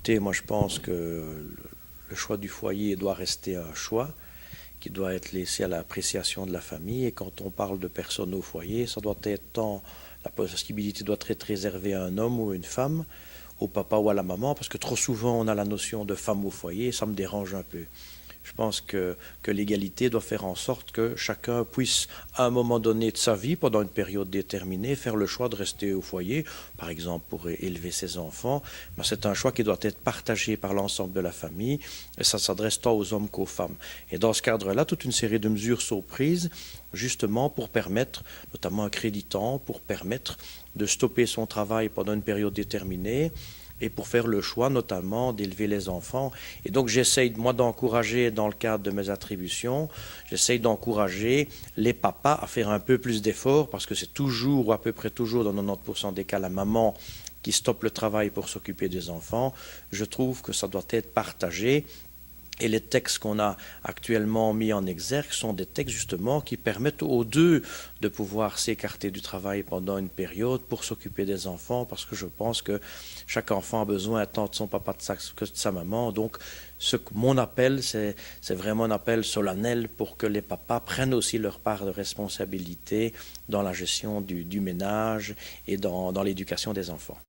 Écoutez, moi je pense que le choix du foyer doit rester un choix qui doit être laissé à l'appréciation de la famille. Et quand on parle de personnes au foyer, ça doit être tant, la possibilité doit être réservée à un homme ou une femme, au papa ou à la maman, parce que trop souvent on a la notion de femme au foyer, et ça me dérange un peu. Je pense que l'égalité doit faire en sorte que chacun puisse, à un moment donné de sa vie, pendant une période déterminée, faire le choix de rester au foyer, par exemple pour élever ses enfants. Mais c'est un choix qui doit être partagé par l'ensemble de la famille, et ça s'adresse tant aux hommes qu'aux femmes. Et dans ce cadre-là, toute une série de mesures sont prises, justement pour permettre, notamment un créditant, pour permettre de stopper son travail pendant une période déterminée, et pour faire le choix notamment d'élever les enfants. Et donc j'essaye, moi, d'encourager, dans le cadre de mes attributions, j'essaye d'encourager les papas à faire un peu plus d'efforts, parce que c'est toujours, ou à peu près toujours, dans 90% des cas, la maman qui stoppe le travail pour s'occuper des enfants. Je trouve que ça doit être partagé. Et les textes qu'on a actuellement mis en exergue sont des textes justement qui permettent aux deux de pouvoir s'écarter du travail pendant une période pour s'occuper des enfants, parce que je pense que chaque enfant a besoin tant de son papa que de sa maman. Donc mon appel, c'est vraiment un appel solennel pour que les papas prennent aussi leur part de responsabilité dans la gestion du ménage et dans l'éducation des enfants.